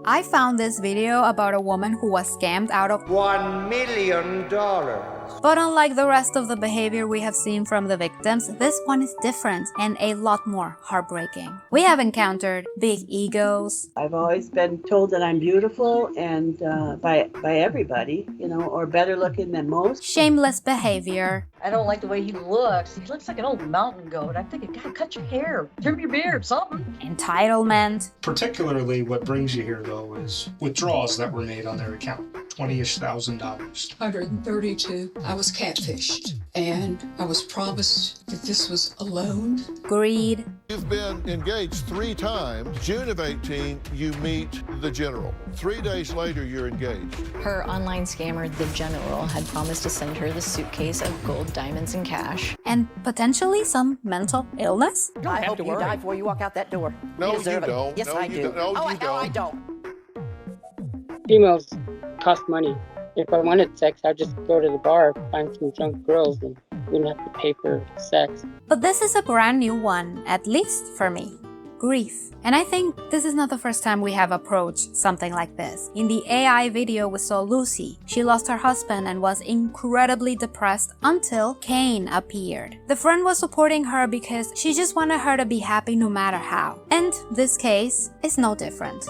I found this video about a woman who was scammed out of $1 million. But unlike the rest of the behavior we have seen from the victims, this one is different and a lot more heartbreaking. We have encountered big egos. I've always been told that I'm beautiful and by everybody, you know, or better looking than most. Shameless behavior. I don't like the way he looks. He looks like an old mountain goat. I'm thinking, God, cut your hair, trim your beard, something. Entitlement. Particularly what brings you here, though, is withdrawals that were made on their account. $20,000. 132. I was catfished, and I was promised that this was a loan. Greed. You've been engaged 3 times. June of 18, you meet the general. 3 days later, you're engaged. Her online scammer, the general, had promised to send her the suitcase of gold, diamonds, and cash. And potentially some mental illness? I hope you die before you walk out that door. No, you don't. Yes, No, I you do. don't. No, you I don't. don't. Females cost money. If I wanted sex, I'd just go to the bar, find some drunk girls, and wouldn't have to pay for sex. But this is a brand new one, at least for me. Grief. And I think this is not the first time we have approached something like this. In the AI video we saw Lucy, she lost her husband and was incredibly depressed until Kane appeared. The friend was supporting her because she just wanted her to be happy no matter how. And this case is no different.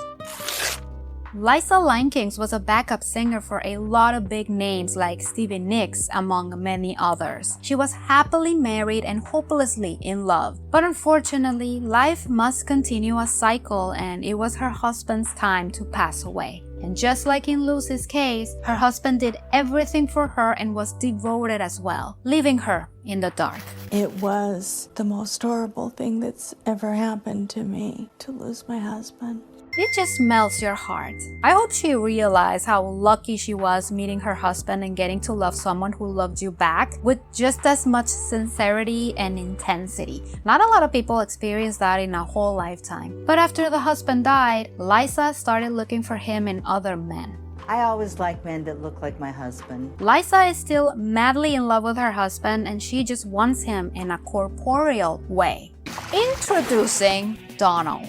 Liza Linkins was a backup singer for a lot of big names like Stevie Nicks, among many others. She was happily married and hopelessly in love. But unfortunately, life must continue a cycle, and it was her husband's time to pass away. And just like in Lucy's case, her husband did everything for her and was devoted as well, leaving her in the dark. It was the most horrible thing that's ever happened to me, to lose my husband. It just melts your heart. I hope she realized how lucky she was meeting her husband and getting to love someone who loved you back with just as much sincerity and intensity. Not a lot of people experience that in a whole lifetime. But after the husband died, Liza started looking for him in other men. I always like men that look like my husband. Liza is still madly in love with her husband, and she just wants him in a corporeal way. Introducing Donald.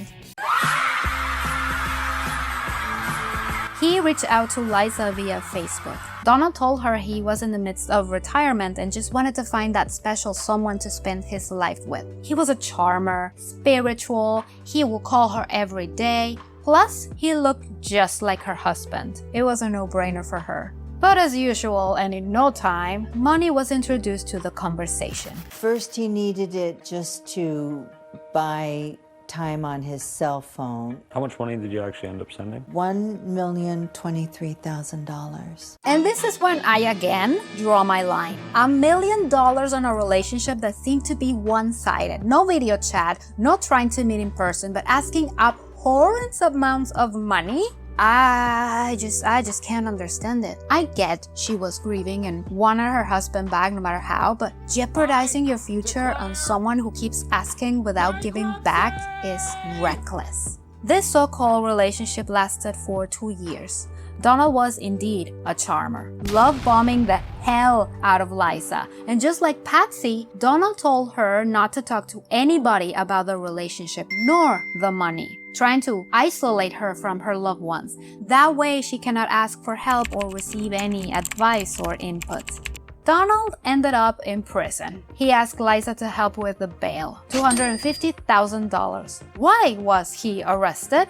He reached out to Liza via Facebook. Donald told her he was in the midst of retirement and just wanted to find that special someone to spend his life with. He was a charmer, spiritual, he would call her every day, plus he looked just like her husband. It was a no-brainer for her. But as usual, and in no time, money was introduced to the conversation. First, he needed it just to buy time on his cell phone. How much money did you actually end up sending? $1,023,000. And this is when I again draw my line. $1 million on a relationship that seemed to be one-sided. No video chat, no trying to meet in person, but asking abhorrent amounts of money? I just can't understand it. I get she was grieving and wanted her husband back no matter how, but jeopardizing your future on someone who keeps asking without giving back is reckless. This so-called relationship lasted for 2 years. Donald was indeed a charmer, love bombing the hell out of Liza. And just like Patsy, Donald told her not to talk to anybody about the relationship nor the money, trying to isolate her from her loved ones. That way she cannot ask for help or receive any advice or input. Donald ended up in prison. He asked Liza to help with the bail, $250,000. Why was he arrested?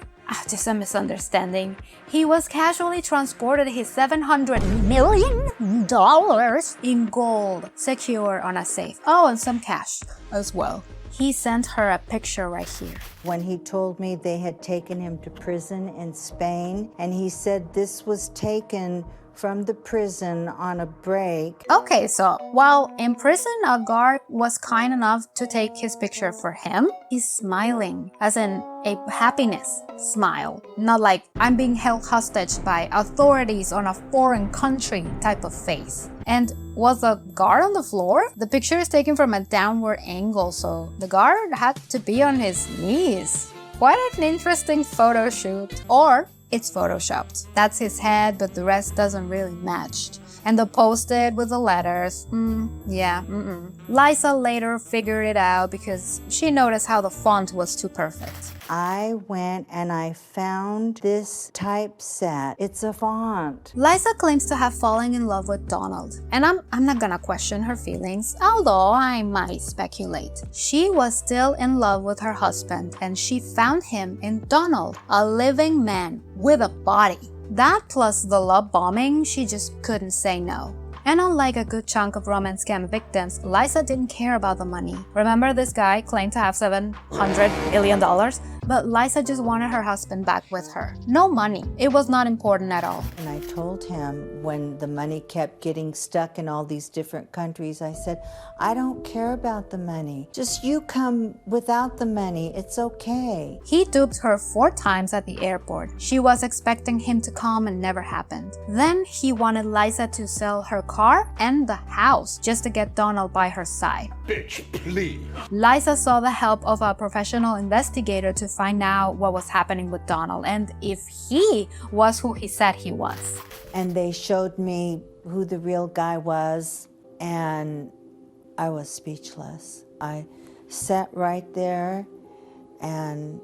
Just a misunderstanding. He was casually transported his $700 million in gold, secure on a safe. Oh, and some cash as well. He sent her a picture right here. When he told me they had taken him to prison in Spain, and he said this was taken from the prison on a break. Okay, so while in prison, a guard was kind enough to take his picture for him. He's smiling, as in a happiness smile, not like I'm being held hostage by authorities on a foreign country type of face. And was the guard on the floor? The picture is taken from a downward angle, so the guard had to be on his knees. Quite an interesting photo shoot. Or it's photoshopped. That's his head, but the rest doesn't really match. And the post-it with the letters, Liza later figured it out because she noticed how the font was too perfect. I went and I found this typeset. It's a font. Liza claims to have fallen in love with Donald, and I'm not gonna question her feelings, although I might speculate. She was still in love with her husband, and she found him in Donald, a living man with a body. That plus the love bombing, she just couldn't say no. And unlike a good chunk of romance scam victims, Liza didn't care about the money. Remember, this guy claimed to have $700 million? But Liza just wanted her husband back with her. No money. It was not important at all. And I told him when the money kept getting stuck in all these different countries, I said, I don't care about the money. Just you come without the money. It's okay. He duped her 4 times at the airport. She was expecting him to come and never happened. Then he wanted Liza to sell her car and the house just to get Donald by her side. Bitch, please. Liza saw the help of a professional investigator to find out what was happening with Donald and if he was who he said he was. And they showed me who the real guy was, and I was speechless. I sat right there and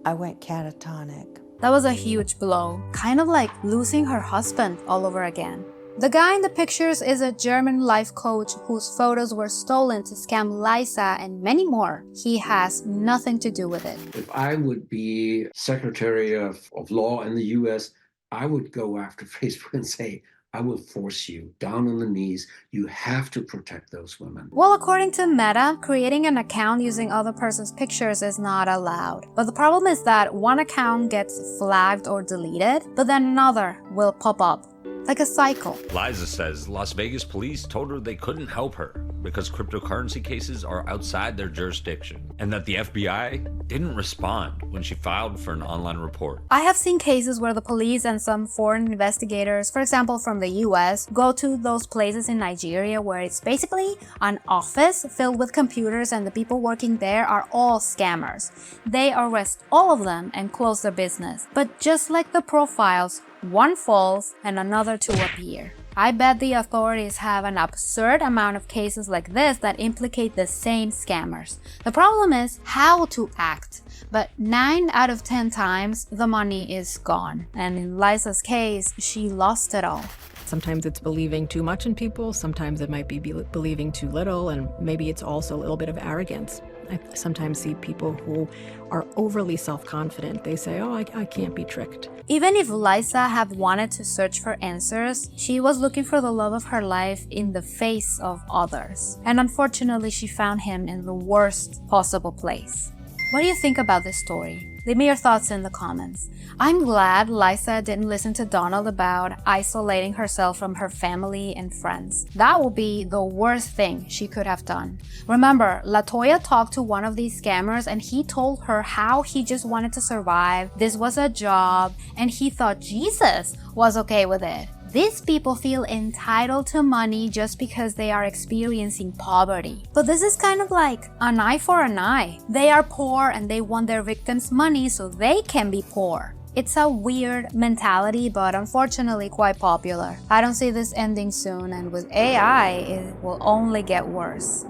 I went catatonic. That was a huge blow, kind of like losing her husband all over again. The guy in the pictures is a German life coach whose photos were stolen to scam Liza and many more. He has nothing to do with it. If I would be Secretary of Law in the US, I would go after Facebook and say, I will force you down on the knees. You have to protect those women. Well, according to Meta, creating an account using other person's pictures is not allowed. But the problem is that one account gets flagged or deleted, but then another will pop up. Like a cycle. Liza says Las Vegas police told her they couldn't help her because cryptocurrency cases are outside their jurisdiction, and that the FBI didn't respond when she filed for an online report. I have seen cases where the police and some foreign investigators, for example from the US, go to those places in Nigeria where it's basically an office filled with computers and the people working there are all scammers. They arrest all of them and close their business. But just like the profiles, one falls and another 2 appear. I bet the authorities have an absurd amount of cases like this that implicate the same scammers. The problem is how to act. But 9 out of 10 times, the money is gone. And in Liza's case, she lost it all. Sometimes it's believing too much in people, sometimes it might be believing too little, and maybe it's also a little bit of arrogance. I sometimes see people who are overly self-confident. They say, oh, I can't be tricked. Even if Liza had wanted to search for answers, she was looking for the love of her life in the face of others. And unfortunately, she found him in the worst possible place. What do you think about this story? Leave me your thoughts in the comments. I'm glad Liza didn't listen to Donald about isolating herself from her family and friends. That would be the worst thing she could have done. Remember, LaToya talked to one of these scammers and he told her how he just wanted to survive, this was a job, and he thought Jesus was okay with it. These people feel entitled to money just because they are experiencing poverty. But this is kind of like an eye for an eye. They are poor and they want their victims' money so they can be poor. It's a weird mentality, but unfortunately quite popular. I don't see this ending soon, and with AI, it will only get worse.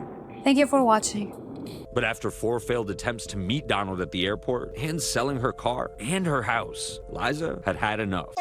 Thank you for watching. But after 4 failed attempts to meet Donald at the airport and selling her car and her house, Liza had had enough.